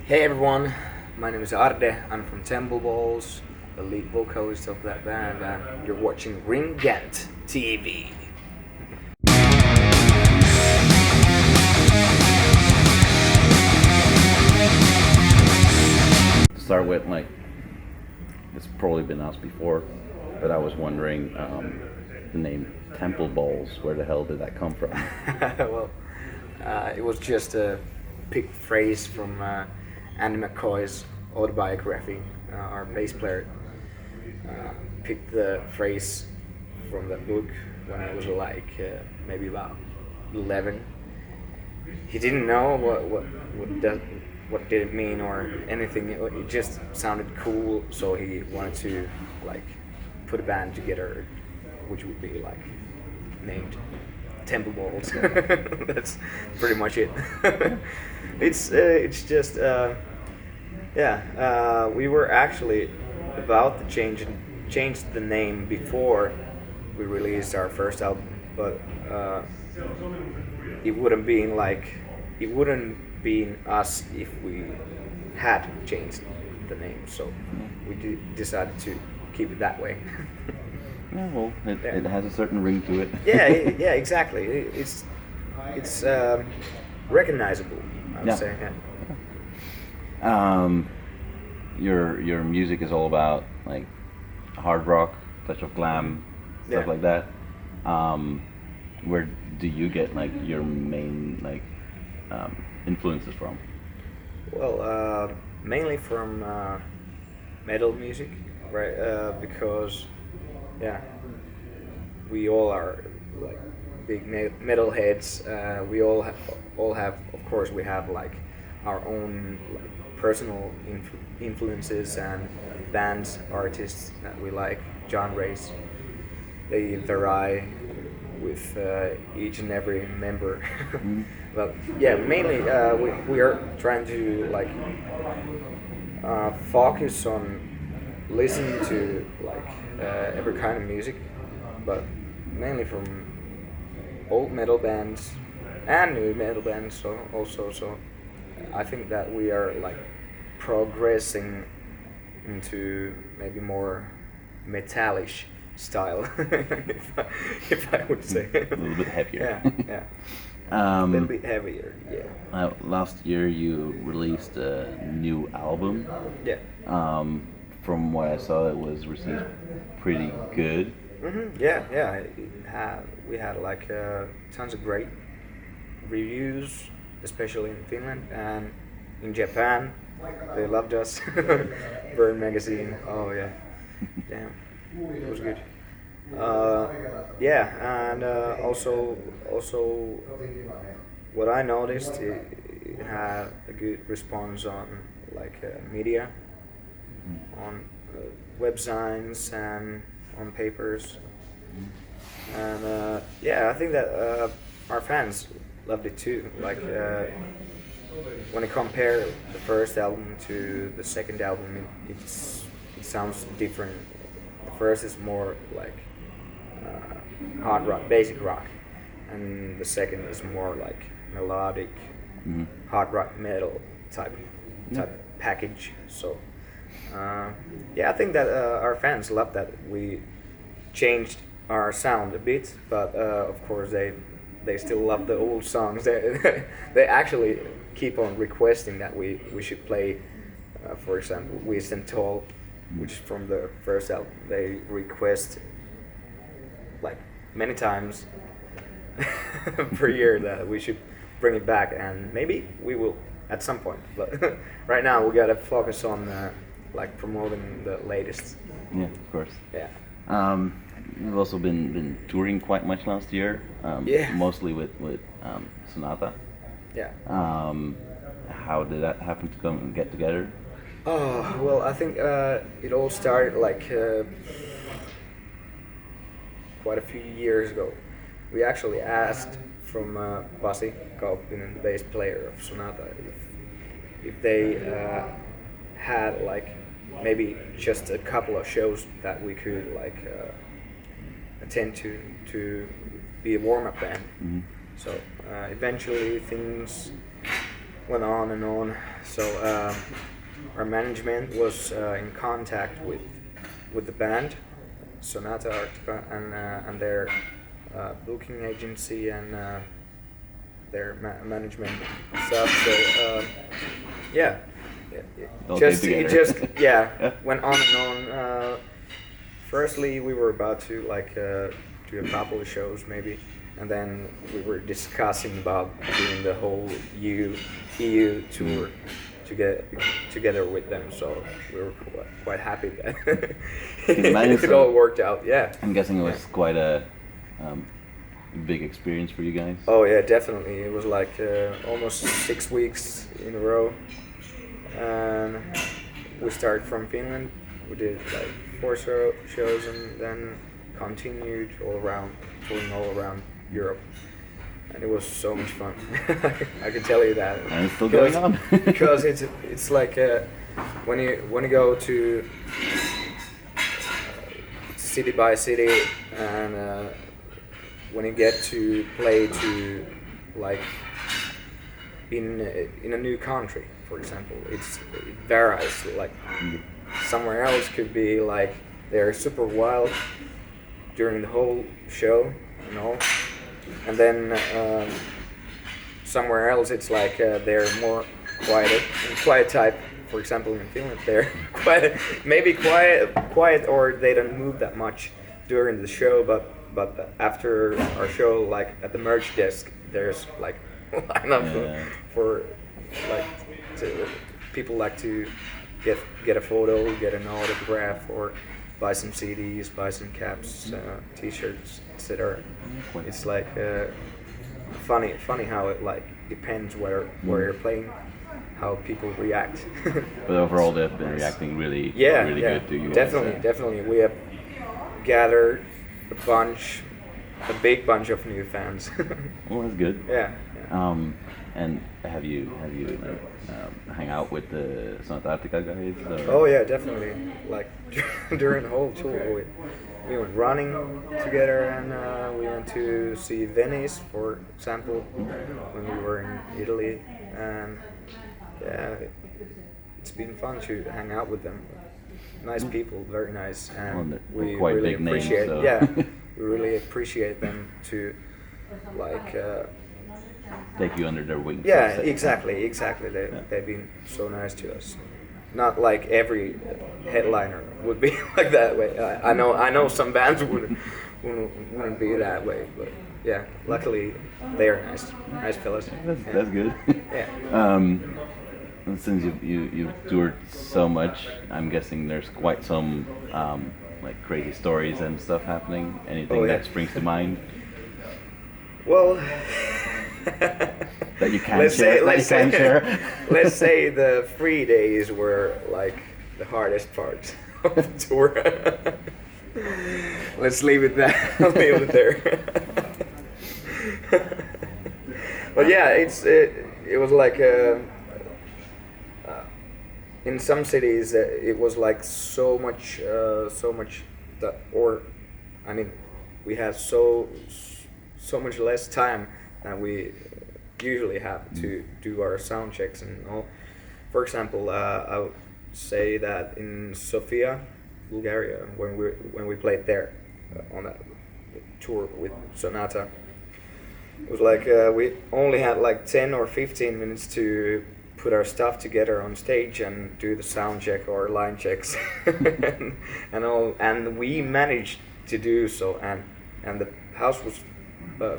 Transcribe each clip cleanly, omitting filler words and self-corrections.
Hey everyone, my name is Arde. I'm from Temple Balls, the lead vocalist of that band, and you're watching GRIMM TV. To start with, it's probably been asked before, but I was wondering the name Temple Balls. Where the hell did that come from? Well, it was just a picked phrase from Andy McCoy's autobiography. Our bass player picked the phrase from that book when I was maybe about 11. He didn't know what did it mean or anything. It just sounded cool, so he wanted to put a band together, which would be named Temple Balls. That's pretty much it. It's just we were actually about to change the name before we released our first album, but it wouldn't been us if we had changed the name, so we decided to keep it that way. Yeah, well, it has a certain ring to it. yeah, exactly. It's recognizable, I would say. Yeah. Your music is all about hard rock, touch of glam, stuff like that. Where do you get your main influences from? Well, mainly from metal music, right? Because we all are big metal heads. We all have, of course, we have our own personal influences and bands, artists that we like, genres. They vary with each and every member. But yeah, mainly we are trying to focus on listening to every kind of music, but mainly from old metal bands and new metal bands. So I think that we are progressing into maybe more metallish style, if I would say. A little bit heavier. Yeah. A little bit heavier. Yeah. Last year you released a new album. Yeah. From what I saw, it was received pretty good. Mm-hmm. Yeah. We had tons of great reviews, especially in Finland and in Japan. They loved us. Burn magazine. Oh yeah. Damn. It was good. And also what I noticed, it had a good response on media, on web signs and on papers, and I think that our fans loved it too. When I compare the first album to the second album, it sounds different. The first is more hard rock, basic rock, and the second is more melodic, hard rock metal type package. So I think that our fans love that we changed our sound a bit, but of course they still love the old songs. They actually keep on requesting that we should play, for example, We Stand Tall, which is from the first album. They request many times per year that we should bring it back, and maybe we will at some point. But right now we gotta focus on promoting the latest. Yeah, of course. Yeah. You've also been touring quite much last year. Mostly with Sonata. Yeah. How did that happen to come and get together? Oh, well, I think it all started quite a few years ago. We actually asked from Pasi Kauppinen, the bass player of Sonata, if they had maybe just a couple of shows that we could attend to be a warm-up band. Mm-hmm. So eventually things went on and on. So our management was in contact with the band, Sonata Arctica, and their booking agency and their management stuff. So yeah, it just went on and on. Firstly, we were about to do a couple of shows maybe, and then we were discussing about doing the whole EU tour together with them. So we were quite happy that it all worked out. Yeah, I'm guessing it was quite a big experience for you guys. Oh yeah, definitely. It was like almost 6 weeks in a row, and we started from Finland. We did like 4 shows and then continued touring all around Europe, and it was so much fun. I can tell you that. And it's still going on. Because it's like when you go to city by city, and when you get to play to like in a new country, for example, it varies. Like somewhere else could be like they're super wild during the whole show, you know, and then somewhere else it's like they're more quiet type. For example, in Finland, they're quiet, or they don't move that much during the show. But after our show, like at the merch desk, there's like lineup for like people like to get a photo, get an autograph, or buy some CDs, buy some caps, T-shirts, etc. It's like funny how it like depends where you're playing, how people react. But overall, they've been reacting really good to you. Definitely. We have gathered a big bunch of new fans. Well, that's good. Yeah. And have you hang out with the Sonata Arctica guys? Or? Oh yeah, definitely. Like during the whole tour, we went running together, and we went to see Venice, for example, when we were in Italy, and yeah, it's been fun to hang out with them. Nice people, very nice, and we quite really big appreciate. Names, so. Yeah, we really appreciate them to like. Take you under their wing. Yeah, exactly. They've been so nice to us. Not like every headliner would be like that way. I know some bands wouldn't be that way, but yeah, luckily they are nice fellas. That's good. Yeah. Since you've toured so much, I'm guessing there's quite some like crazy stories and stuff happening. Anything that springs to mind? Well. That you can't share. Let's say the 3 days were like the hardest part of the tour. Let's leave it there. But yeah, it was like in some cities it was like so much that, or I mean, we had so much less time than we usually have to do our sound checks and all. For example, I would say that in Sofia, Bulgaria, when we played there on a tour with Sonata, it was like we only had like 10 or 15 minutes to put our stuff together on stage and do the sound check or line checks and all, and we managed to do so, and the house was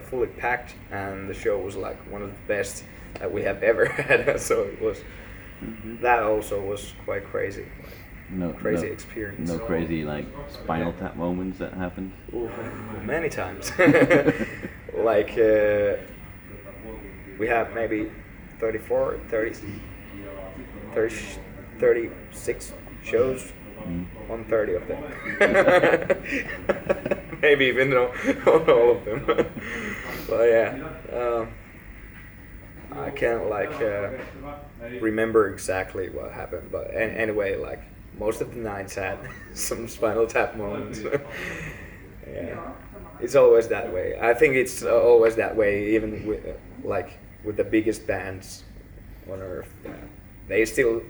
fully packed, and the show was like one of the best that we have ever had. So it was that also was quite crazy, crazy experience. No crazy like Spinal Tap moments that happened. Ooh, many times. Like we have maybe 36 shows. On 30 of them. Maybe even on all of them. But yeah, I can't like remember exactly what happened. But anyway, like most of the nights had some Spinal Tap moments. Yeah, it's always that way. I think it's always that way, even with the biggest bands. on earth. They still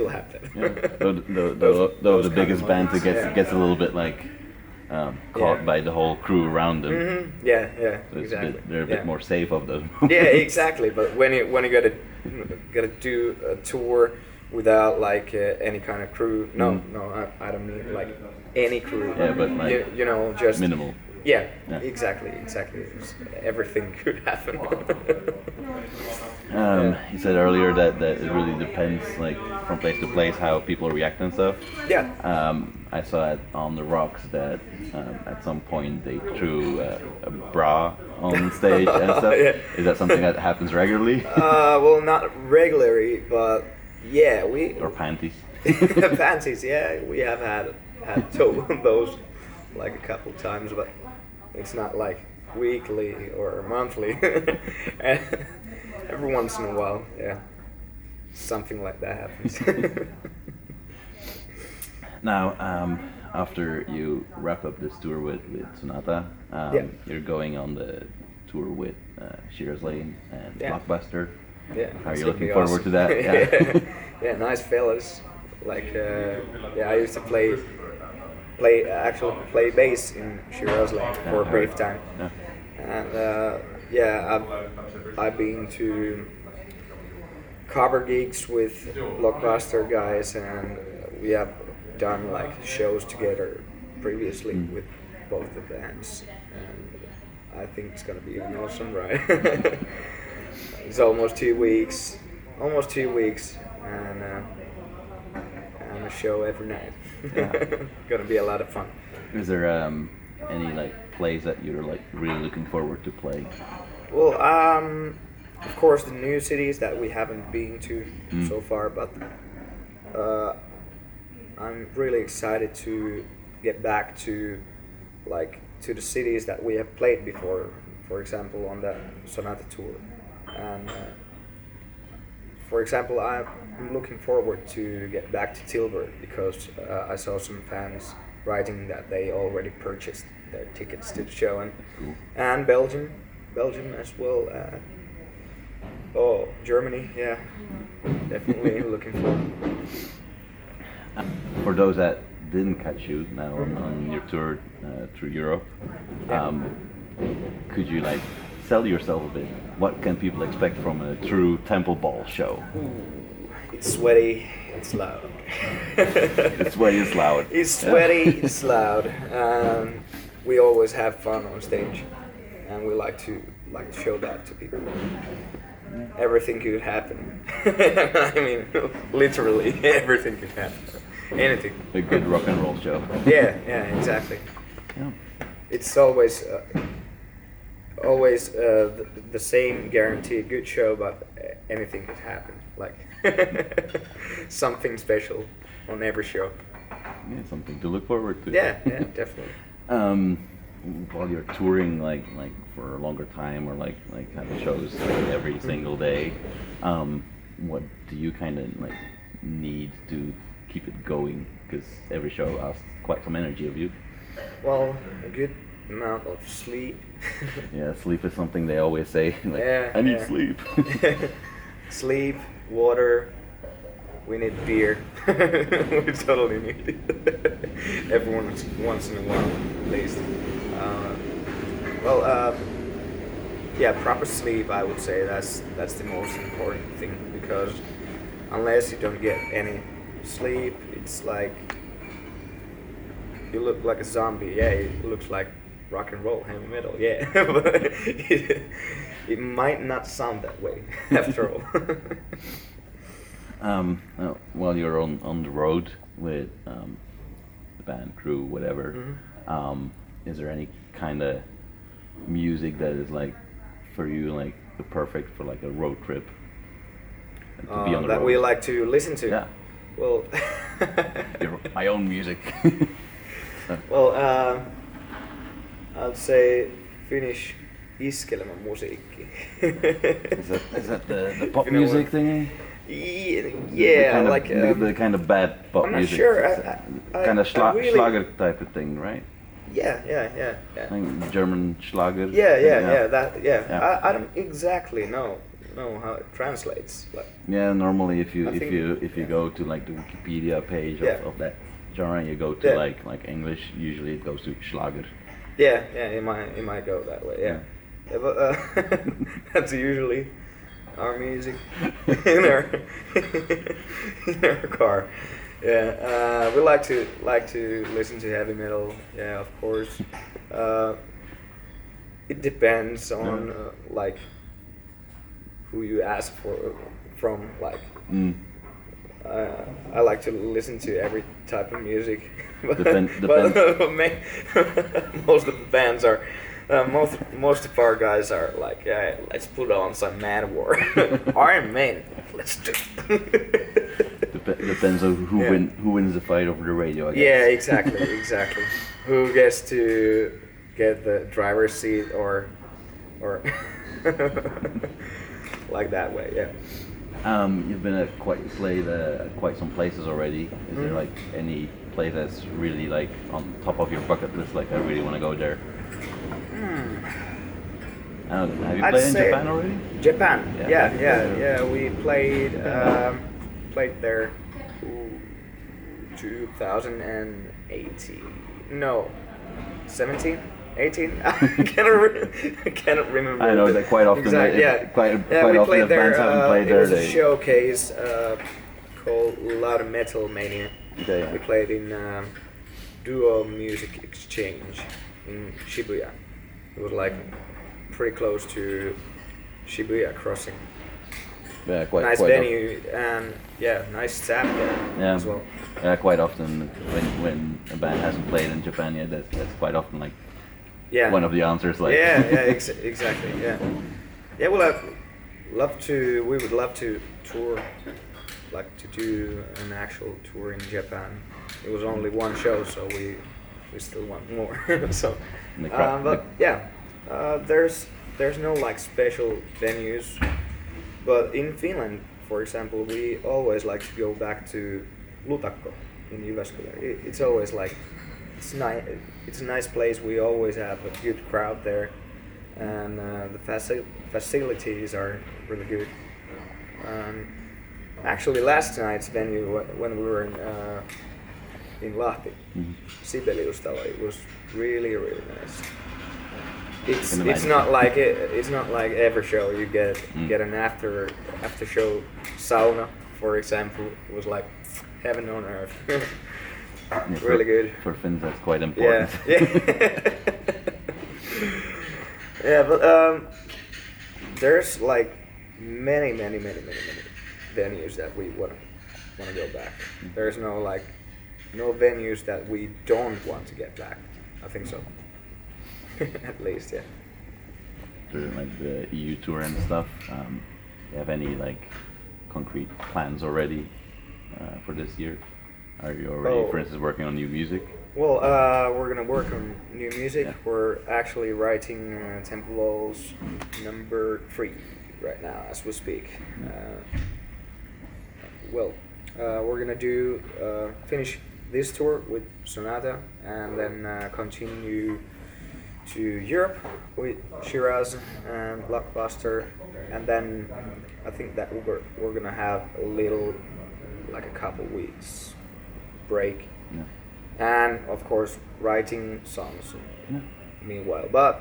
happen. Yeah. Though the biggest bands, it gets a little bit like caught by the whole crew around them. Mm-hmm. Yeah, So exactly. they're a bit more safe of those. Yeah, exactly. But when you gotta do a tour without like any kind of crew, no, I don't mean like any crew. Yeah, but like you know, just minimal. Yeah, exactly. Everything could happen. You said earlier that it really depends, like from place to place, how people react and stuff. Yeah. I saw it on the Rocks that at some point they threw a bra on stage and stuff. Yeah. Is that something that happens regularly? Well, not regularly, but yeah, Or panties? panties. Yeah, we have had those like a couple times, but it's not like weekly or monthly. Every once in a while, yeah, something like that happens. Now, after you wrap up this tour with Sonata, you're going on the tour with Shiraz Lane and Block Buster. Yeah, are you looking forward to that? Yeah, yeah, nice fellas. Like, I used to play bass in Shiraz Lane for a brief time, and I've been to cover gigs with Block Buster guys, and we have done like shows together previously with both the bands, and I think it's gonna be an awesome ride. It's almost 2 weeks, and a show every night. Gonna be a lot of fun. Is there any like plays that you're like really looking forward to play? Well, of course the new cities that we haven't been to so far, but I'm really excited to get back to the cities that we have played before. For example, on the Sonata tour, and for example, I'm looking forward to get back to Tilburg because I saw some fans writing that they already purchased their tickets to the show, and Belgium as well. Germany, yeah, definitely looking forward. For those that didn't catch you now on your tour through Europe, could you like sell yourself a bit? What can people expect from a true Temple Ball show? It's sweaty, it's loud. It's sweaty, it's loud. It's sweaty, it's loud. We always have fun on stage, and we like to show that to people. Everything could happen. I mean, literally everything could happen. Anything. A good rock and roll show. Yeah, exactly. Yeah. It's always the same guaranteed good show, but anything could happen. Like something special on every show. Yeah, something to look forward to. Yeah, definitely. While you're touring like for a longer time or like having shows every single day, what do you kind of like need to keep it going? Because every show asks quite some energy of you. Well, a good amount of sleep. Yeah, sleep is something they always say. Like, yeah, I need sleep. Sleep, water. We need beer. We totally need it. Every once in a while, at least. Proper sleep. I would say that's the most important thing, because unless you don't get any sleep, it's like you look like a zombie. Yeah, it looks like rock and roll, heavy metal. Yeah, but it might not sound that way after all. While you're on the road with the band, crew, whatever, is there any kind of music that is like for you like the perfect for like a road trip? To be on the that road? we like to listen to. Yeah. Well, my own music. Well, I'd say Finnish iskelmä musiikki. Is that the pop music thingy? Yeah, the kind of bad pop I'm not music. sure. Kind of really, Schlager type of thing, right? Yeah. Like German Schlager. Yeah. Yeah. I don't exactly know know how it translates. Like, Yeah, normally if you I think- if you go to like the Wikipedia page Yeah. of that genre, you go to Yeah. like English. Usually it goes to Schlager. yeah, it might go that way. Yeah, but that's usually our music in our in our car. Yeah, we like to listen to heavy metal. Yeah, of course. It depends on like who you ask from. Like, I like to listen to every type of music, but, Depends. most of the bands are. Most of our guys are like, yeah, let's put on some Manowar, Iron Maiden, let's do. Depends on who wins the fight over the radio. I guess. Yeah, exactly. Who gets to get the driver's seat or like that way? Yeah. You've been at quite some places already. Is there like any place that's really like on top of your bucket list? Like, I really want to go there. I don't know, have you I'd played in say Japan already? Japan. Yeah. Yeah. We played there 2018. No, 17. 18? I cannot remember. I know that quite often. Exactly, Quite we often played the there. bands haven't played it there. was a showcase called Loud Metal Mania. Okay, yeah. We played in Duo Music Exchange in Shibuya. It was like pretty close to Shibuya Crossing. Yeah, quite Nice quite venue and nice staff there as well. Yeah, quite often when a band hasn't played in Japan yet, that's quite often like one of the answers. Like Exactly. Yeah. Well, we would love to tour, like to do an actual tour in Japan. It was only one show, so we still want more. So, there's no like special venues, but in Finland, for example, we always like to go back to Lutakko in Jyväskylä. It's always like it's nice. It's a nice place. We always have a good crowd there, and the facilities are really good. Actually, last night's venue when we were in Lahti, Sibeliustalo, it was really nice. It's not like every show you get an after show sauna, for example. It was like heaven on earth. Really good. For Finns, that's quite important. Yeah. Yeah, but there's like many venues that we want to go back. There's no venues that we don't want to get back. I think so. At least, yeah. Through like the EU tour and stuff, do you have any like concrete plans already for this year? Are you already, for instance, working on new music? Well, we're gonna work on new music. Yeah. We're actually writing Temple Walls number 3 right now as we speak. We're gonna finish this tour with Sonata and then continue to Europe with Shiraz and Block Buster, and then I think that we're gonna have a couple weeks break, and of course writing songs meanwhile. But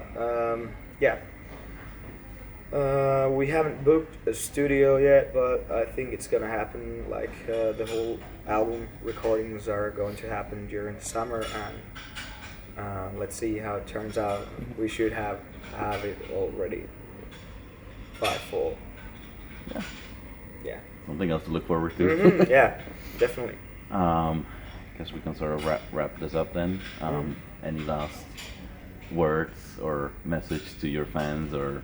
we haven't booked a studio yet, but I think it's gonna happen. Like the whole album recordings are going to happen during the summer, and let's see how it turns out. We should have it already by fall. Yeah. Something else to look forward to. Mm-hmm. Yeah, definitely. Guess we can sort of wrap this up then. Any last words or message to your fans or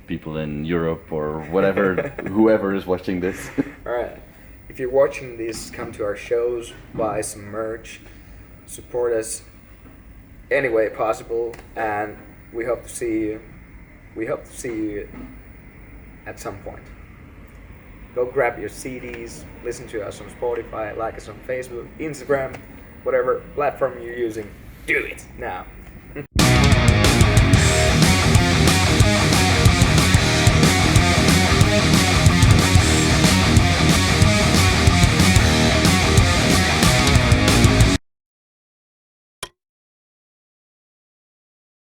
people in Europe or whatever, whoever is watching this? All right. If you're watching this, come to our shows, buy some merch, support us any way possible, and we hope to see you. We hope to see you at some point. Go grab your CDs, listen to us on Spotify, like us on Facebook, Instagram, whatever platform you're using. Do it now.